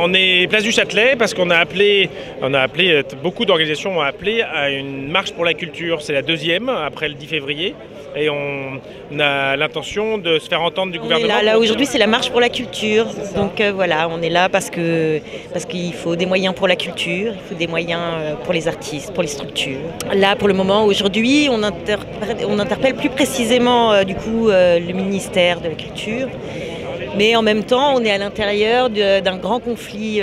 On est place du Châtelet parce qu'on a appelé, beaucoup d'organisations ont appelé à une marche pour la culture. C'est la deuxième après le 10 février. Et on a l'intention de se faire entendre du gouvernement. Là aujourd'hui, c'est la marche pour la culture. Donc voilà, on est là parce qu'il faut des moyens pour la culture, il faut des moyens pour les artistes, pour les structures. Là, pour le moment, aujourd'hui, on interpelle plus précisément du coup le ministère de la Culture. Mais en même temps, on est à l'intérieur d'un grand conflit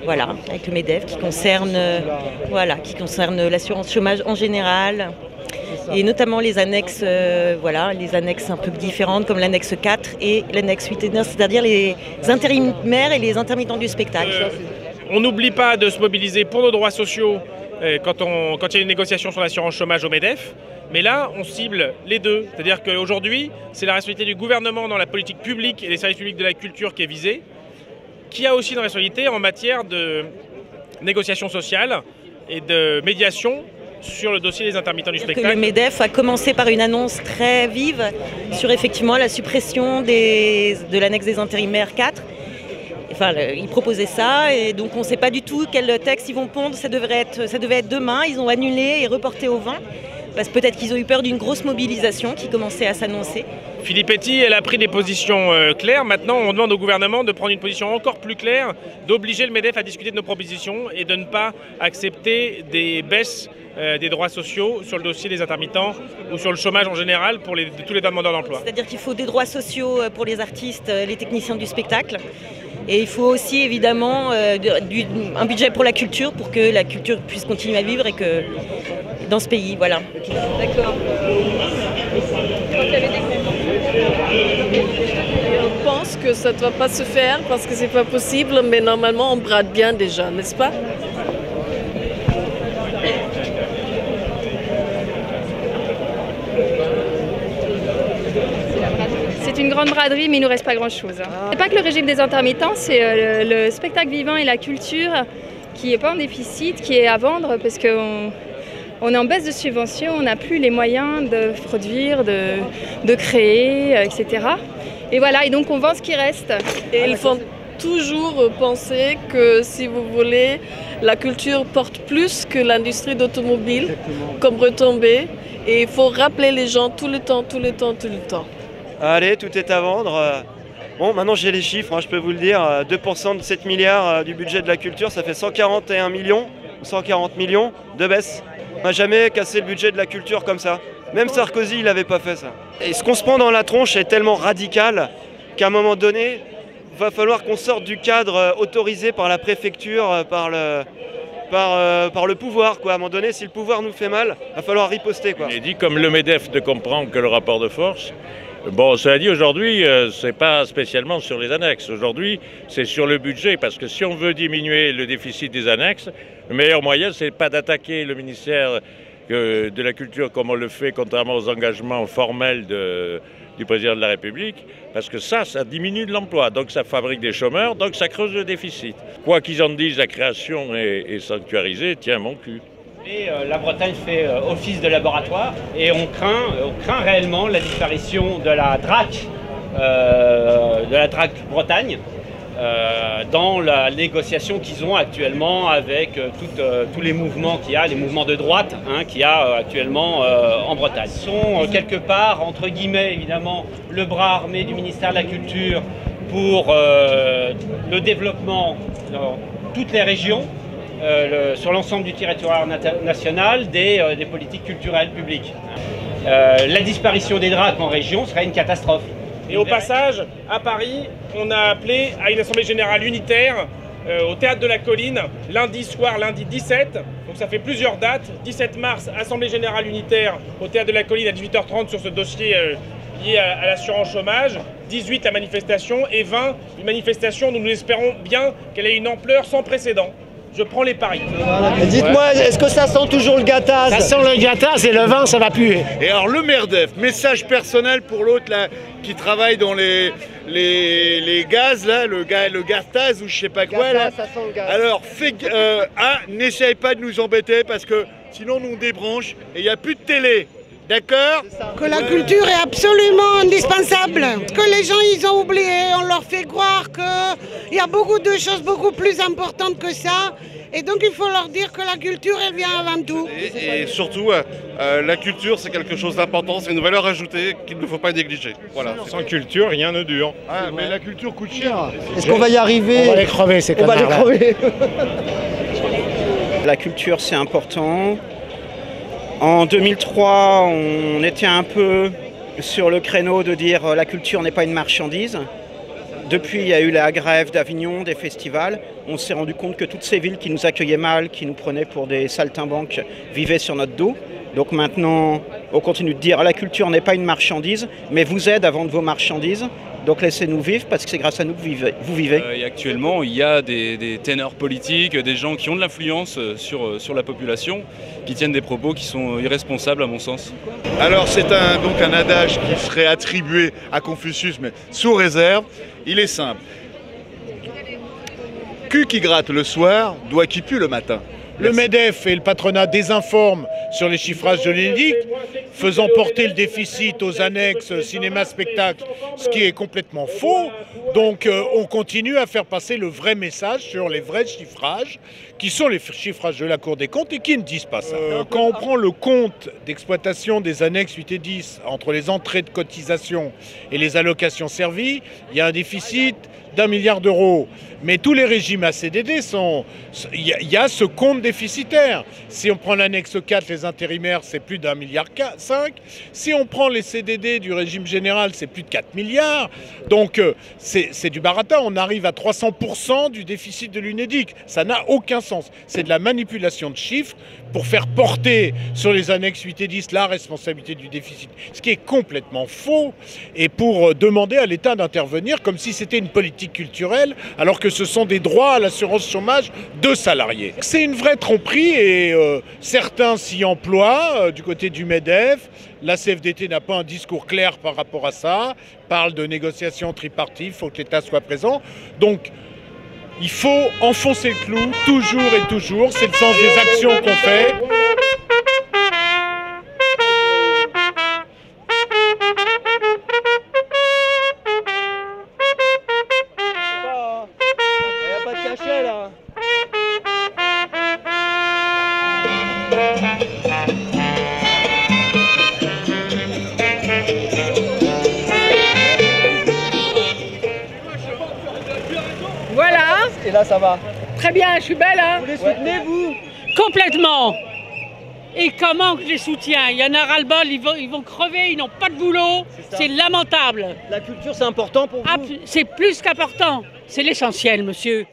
voilà, avec le MEDEF qui concerne l'assurance chômage en général. Et notamment les annexes, les annexes un peu différentes comme l'annexe 4 et l'annexe 8 et 9, c'est-à-dire les intérimaires et les intermittents du spectacle. On n'oublie pas de se mobiliser pour nos droits sociaux quand il y a une négociation sur l'assurance chômage au MEDEF. Mais là, on cible les deux. C'est-à-dire qu'aujourd'hui, c'est la responsabilité du gouvernement dans la politique publique et les services publics de la culture qui est visée, qui a aussi une responsabilité en matière de négociation sociale et de médiation sur le dossier des intermittents du spectacle. Le MEDEF a commencé par une annonce très vive sur effectivement la suppression de l'annexe des intérimaires 4. Enfin, ils proposaient ça et donc on ne sait pas du tout quel texte ils vont pondre. Ça devait être demain. Ils ont annulé et reporté au 20. Parce que peut-être qu'ils ont eu peur d'une grosse mobilisation qui commençait à s'annoncer. Filippetti, elle a pris des positions claires. Maintenant, on demande au gouvernement de prendre une position encore plus claire, d'obliger le MEDEF à discuter de nos propositions et de ne pas accepter des baisses des droits sociaux sur le dossier des intermittents ou sur le chômage en général pour tous les demandeurs d'emploi. C'est-à-dire qu'il faut des droits sociaux pour les artistes, les techniciens du spectacle. Et il faut aussi évidemment un budget pour la culture pour que la culture puisse continuer à vivre et que dans ce pays, voilà. D'accord. On pense que ça ne doit pas se faire parce que c'est pas possible, mais normalement on brade bien déjà, n'est-ce pas? C'est une grande braderie, mais il ne nous reste pas grand-chose. C'est pas que le régime des intermittents, c'est le spectacle vivant et la culture qui n'est pas en déficit, qui est à vendre parce qu'on est en baisse de subventions, on n'a plus les moyens de produire, de créer, etc. Et voilà, et donc on vend ce qui reste. Et il faut toujours penser que, si vous voulez, la culture porte plus que l'industrie d'automobile comme retombée. Et il faut rappeler les gens tout le temps. Allez, tout est à vendre. Bon, maintenant j'ai les chiffres, hein, je peux vous le dire. 2% de 7 milliards du budget de la culture, ça fait 141 millions, 140 millions de baisse. On n'a jamais cassé le budget de la culture comme ça. Même Sarkozy, il n'avait pas fait ça. Et ce qu'on se prend dans la tronche est tellement radical qu'à un moment donné, il va falloir qu'on sorte du cadre autorisé par la préfecture, par le pouvoir, quoi. À un moment donné, si le pouvoir nous fait mal, il va falloir riposter, quoi. Il est dit, comme le MEDEF ne comprend que le rapport de force. Bon, cela dit, aujourd'hui, c'est pas spécialement sur les annexes. Aujourd'hui, c'est sur le budget, parce que si on veut diminuer le déficit des annexes, le meilleur moyen, c'est pas d'attaquer le ministère de la Culture comme on le fait, contrairement aux engagements formels du président de la République, parce que ça diminue de l'emploi, donc ça fabrique des chômeurs, donc ça creuse le déficit. Quoi qu'ils en disent, la création est sanctuarisée, tiens mon cul. Et la Bretagne fait office de laboratoire et on craint réellement la disparition de la DRAC Bretagne dans la négociation qu'ils ont actuellement avec tous les mouvements qu'il y a, les mouvements de droite qu'il y a actuellement en Bretagne. Ils sont quelque part, entre guillemets évidemment, le bras armé du ministère de la Culture pour le développement dans toutes les régions. Sur l'ensemble du territoire national des politiques culturelles publiques. La disparition des DRAC en région serait une catastrophe. Et au passage, à Paris, on a appelé à une assemblée générale unitaire au Théâtre de la Colline, lundi soir, lundi 17. Donc ça fait plusieurs dates. 17 mars, assemblée générale unitaire au Théâtre de la Colline à 18h30 sur ce dossier lié à l'assurance chômage. 18, la manifestation. Et 20, une manifestation dont nous espérons bien qu'elle ait une ampleur sans précédent. Je prends les paris. Dites-moi, est-ce que ça sent toujours le gâtaz? Ça sent le gâtaz et le vin, ça va puer. Et alors le MEDEF, message personnel pour l'autre là qui travaille dans les gaz là, le gâtaz ou je sais pas quoi là. Ça sent le gaz. Alors n'essaye pas de nous embêter parce que sinon nous on débranche et il n'y a plus de télé. D'accord? Que la culture est absolument indispensable. Que les gens, ils ont oublié, on leur fait croire qu'il y a beaucoup de choses beaucoup plus importantes que ça. Et donc il faut leur dire que la culture, elle vient avant tout. Et surtout, la culture, c'est quelque chose d'important, c'est une valeur ajoutée qu'il ne faut pas négliger. Voilà. Sans culture, rien ne dure. Ah, mais la culture coûte cher. Est-ce qu'on va y arriver? On va les crever, ces On va les connards-là. crever. La culture, c'est important. En 2003, on était un peu sur le créneau de dire la culture n'est pas une marchandise. Depuis, il y a eu la grève d'Avignon, des festivals. On s'est rendu compte que toutes ces villes qui nous accueillaient mal, qui nous prenaient pour des saltimbanques, vivaient sur notre dos. Donc maintenant, on continue de dire la culture n'est pas une marchandise, mais vous aide à vendre vos marchandises. Donc laissez-nous vivre parce que c'est grâce à nous que vous vivez. Et actuellement, il y a des ténors politiques, des gens qui ont de l'influence sur la population, qui tiennent des propos qui sont irresponsables à mon sens. Alors c'est donc un adage qui serait attribué à Confucius, mais sous réserve. Il est simple. Cul qui gratte le soir, doigt qui pue le matin. Le MEDEF et le patronat désinforment sur les chiffrages de l'UNEDIC, faisant porter le déficit aux annexes cinéma-spectacle, ce qui est complètement faux. Donc on continue à faire passer le vrai message sur les vrais chiffrages, qui sont les chiffrages de la Cour des comptes et qui ne disent pas ça. Quand on prend le compte d'exploitation des annexes 8 et 10, entre les entrées de cotisation et les allocations servies, il y a un déficit d'1 milliard d'euros. Mais tous les régimes à CDD il y a ce compte déficitaire. Si on prend l'annexe 4, les intérimaires, c'est plus d'1,5 milliard. Si on prend les CDD du régime général, c'est plus de 4 milliards. Donc c'est du baratin. On arrive à 300% du déficit de l'UNEDIC. Ça n'a aucun sens. C'est de la manipulation de chiffres pour faire porter sur les annexes 8 et 10 la responsabilité du déficit. Ce qui est complètement faux. Et pour demander à l'État d'intervenir comme si c'était une politique culturelle, alors que ce sont des droits à l'assurance chômage de salariés. C'est une vraie tromperie et certains s'y emploient du côté du MEDEF. La CFDT n'a pas un discours clair par rapport à ça, parle de négociations tripartites, il faut que l'État soit présent. Donc il faut enfoncer le clou, toujours et toujours, c'est le sens des actions qu'on fait. Voilà. Et là, ça va. Très bien, je suis belle, hein. Vous les soutenez, vous? Complètement. Et comment que je les soutiens? Il y en a ras-le-bol, ils vont crever, ils n'ont pas de boulot. C'est lamentable. La culture, c'est important pour vous? C'est plus qu'important. C'est l'essentiel, monsieur.